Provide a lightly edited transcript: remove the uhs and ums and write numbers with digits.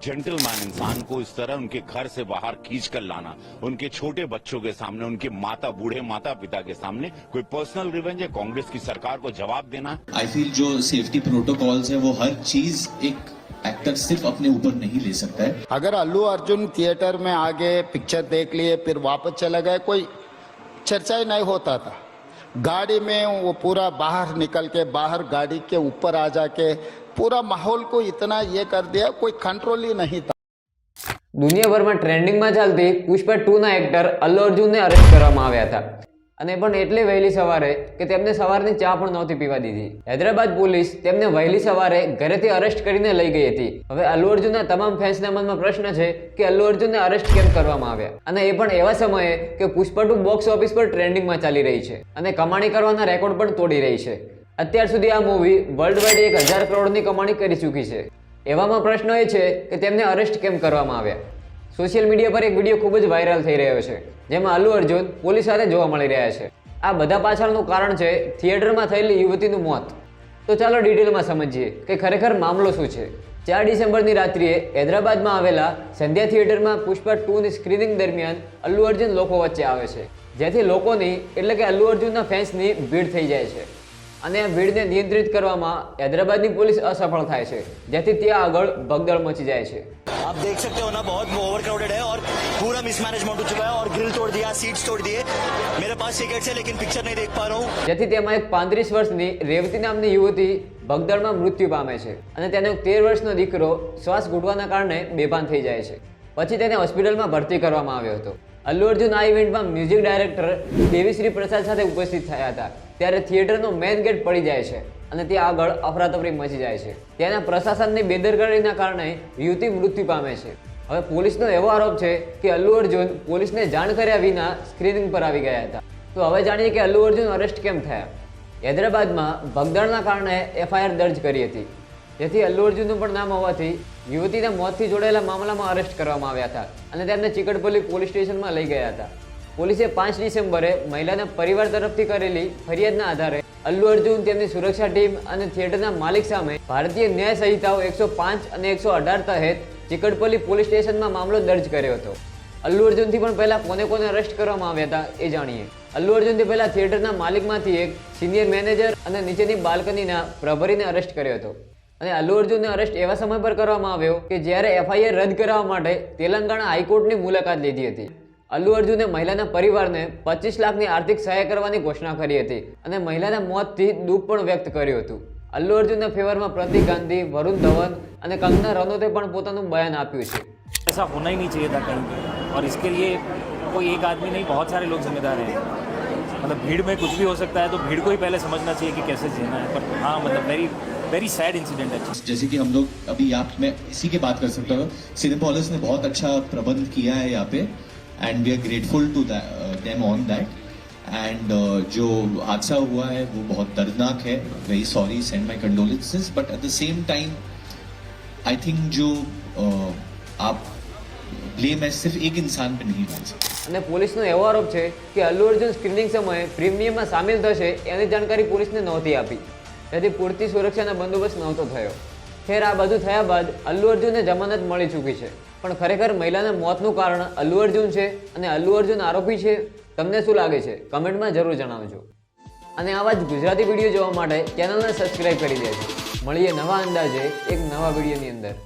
Gentleman इंसान को इस तरह उनके घर से बाहर खींच कर लाना, उनके छोटे बच्चों के सामने, उनके बूढ़े माता पिता के सामने कोई पर्सनल रिवेंज है? कांग्रेस की सरकार को जवाब देना। आई फील जो सेफ्टी प्रोटोकॉल्स है वो हर चीज एक एक्टर सिर्फ अपने ऊपर नहीं ले सकता है। अगर अल्लू अर्जुन थिएटर में आगे पिक्चर देख लिए फिर वापस चला गया, कोई चर्चा ही नहीं होता था। गाड़ी में वो पूरा बाहर निकल के बाहर गाड़ी के ऊपर आ जाके पूरा माहौल को इतना ये कर दिया, कोई कंट्रोल ही नहीं था। દુનિયાભરમાં ટ્રેન્ડિંગમાં ચાલતી પુષ્પા 2ના એક્ટર અલ્લુ અર્જુનને અરેસ્ટ કરવામાં આવ્યા હતા અને પણ એટલી વહેલી સવારે કે તેમને સવારની ચા પણ નહોતી પીવા દીધી। હૈદરાબાદ પોલીસ તેમને વહેલી સવારે ઘરેથી અરેસ્ટ કરીને લઈ ગઈ હતી। હવે અલ્લુ અર્જુનના તમામ ફેન્સના મનમાં પ્રશ્ન છે કે અલ્લુ અર્જુનને અરેસ્ટ કેમ કરવામાં આવ્યા, અને એ પણ એવા સમયે કે પુષ્પા 2 બોક્સ ઓફિસ પર ટ્રેન્ડિંગમાં ચાલી રહી છે અને કમાણી કરવાના રેકોર્ડ પણ તોડી રહી છે। અત્યાર સુધી આ મૂવી વર્લ્ડ વાઇડ 1000 કરોડની કમાણી કરી ચૂકી છે। એવામાં પ્રશ્ન એ છે કે તેમને અરેસ્ટ કેમ કરવામાં આવ્યા। સોશિયલ મીડિયા પર એક વિડીયો ખૂબ જ વાયરલ થઈ રહ્યો છે જેમાં અલ્લુ અર્જુન પોલીસ સાથે જોવા મળી રહ્યા છે। આ બધા પાછળનું કારણ છે થિયેટરમાં થયેલી યુવતીનું મોત। તો ચાલો ડિટેલમાં સમજીએ કે ખરેખર મામલો શું છે। 4 ડિસેમ્બરની રાત્રિએ હૈદરાબાદમાં આવેલા સંધ્યા થિયેટરમાં પુષ્પા 2ની સ્ક્રીનિંગ દરમિયાન અલ્લુ અર્જુન લોકો વચ્ચે આવે છે, જેથી લોકોની એટલે કે અલ્લુ અર્જુનના ફેન્સની ભીડ થઈ જાય છે અને આ ભીડને નિયંત્રિત કરવામાં હૈદરાબાદની પોલીસ અસફળ થાય છે, જેથી ત્યાં આગળ ભગદડ મચી જાય છે। आप देख सकते हो ना, बहुत ओवर क्राउडेड है और पूरा मिसमैनेजमेंट हो चुका है और ग्रिल तोड़ दिया, सीट्स तोड़ दिए। मेरे पास टिकट्स है लेकिन पिक्चर नहीं देख पा रहा हूँ। જેથી તેમાં એક 35 વર્ષની રેવતી નામની યુવતી ભગદડમાં મૃત્યુ પામે છે અને તેનો 13 વર્ષનો દીકરો શ્વાસ ઘૂંટવાના કારણે બેભાન થઈ જાય છે। પછી તેને હોસ્પિટલમાં ભરતી કરવામાં આવ્યો હતો। અલ્લુ અર્જુન આ ઇવેન્ટમાં મ્યુઝિક ડાયરેક્ટર દેવીશ્રી પ્રસાદ સાથે ઉપસ્થિત થયા હતા ત્યારે થિયેટરનો મેઇન ગેટ પડી જાય છે અને ત્યાં આગળ અફરાતફરી મચી જાય છે। ત્યાંના પ્રશાસનની બેદરકારીના કારણે યુવતી મૃત્યુ પામે છે। હવે પોલીસનો એવો આરોપ છે કે અલ્લુ અર્જુન પોલીસને જાણ કર્યા વિના સ્ક્રીનિંગ પર આવી ગયા હતા। તો હવે જાણીએ કે અલ્લુ અર્જુન અરેસ્ટ કેમ થયા। હૈદરાબાદમાં ભગદડના કારણે એફઆઈઆર દર્જ કરી હતી, જેથી અલ્લુ અર્જુનનું પણ નામ હોવાથી યુવતીના મોતથી જોડાયેલા મામલામાં અરેસ્ટ કરવામાં આવ્યા હતા અને તેમને ચિકડપલ્લી પોલીસ સ્ટેશનમાં લઈ ગયા હતા। પોલીસે 5 ડિસેમ્બરે મહિલાના પરિવાર તરફથી કરેલી ફરિયાદના આધારે અલ્લુ અર્જુન, તેમની સુરક્ષા ટીમ અને થિયેટરના માલિક સામે ભારતીય ન્યાય સંહિતાઓ 105 અને 118 તહેત ચિકડપલ્લી પોલીસ સ્ટેશનમાં મામલો દર્જ કર્યો હતો। અલ્લુ અર્જુનથી પણ પહેલા કોને અરેસ્ટ કરવામાં આવ્યા હતા એ જાણીએ। અલ્લુ અર્જુનથી પહેલા થિયેટરના માલિકમાંથી એક સિનિયર મેનેજર અને નીચેની બાલ્કનીના પ્રભારીને અરેસ્ટ કર્યો હતો અને અલ્લુ અર્જુનને અરેસ્ટ એવા સમય પર કરવામાં આવ્યો કે જ્યારે એફઆઈઆર રદ કરવા માટે તેલંગાણા હાઈકોર્ટની મુલાકાત લીધી હતી। અલ્લુ અર્જુને મહિલાના પરિવારને 25 લાખની આર્થિક સહાય કરવાની ઘોષણા કરી હતી અને મહિલાના મોતથી દુઃખ પણ વ્યક્ત કર્યું હતું। અલ્લુ અર્જુનના ફેવરમાં પ્રતીક ગાંધી, વરુણ ધવન અને કંગના રનૌતે પણ પોતાનું બયાન આપ્યું છે। ऐसा होना ही नहीं चाहिए था कहीं पे, और इसके लिए कोई एक आदमी नहीं, बहुत सारे लोग जिम्मेदार हैं। मतलब भीड़ में कुछ भी हो सकता है, तो भीड़ को ही पहले समझना चाहिए कि कैसे जीना है। पर हाँ, मतलब वेरी सैड इंसिडेंट है। जैसे कि हम लोग अभी यहाँ मैं इसी की बात कर सकता हूँ, सिनेपोलिस ने बहुत अच्छा प्रबंध किया है यहाँ पे and we are grateful to them on that. And जो हादसा हुआ है वो बहुत दर्दनाक है। Very sorry, send my condolences, but at the same time I think जो आप ब्लेम है सिर्फ एक इंसान पे नहीं डाल सकते। અને પોલીસનો એવો આરોપ છે કે અલ્લુ અર્જુન સ્ક્રીનિંગ સમયે પ્રીમિયમમાં સામેલ થશે એની જાણકારી પોલીસને નહોતી આપી, જેથી પૂરતી સુરક્ષાનો બંદોબસ્ત નહોતો થયો। ખેર આ બધું થયા બાદ અલ્લુ અર્જુનને જમાનત મળી ચૂકી છે, પણ ખરેખર મહિલાના મોતનું કારણ અલ્લુ અર્જુન છે અને અલ્લુ અર્જુન આરોપી છે? તમને શું લાગે છે? કમેન્ટમાં જરૂર જણાવજો। અને આવા જ ગુજરાતી વિડીયો જોવા માટે ચેનલને સબસ્ક્રાઇબ કરી દેજો। મળીએ નવા અંદાજે એક નવા વિડીયોની અંદર।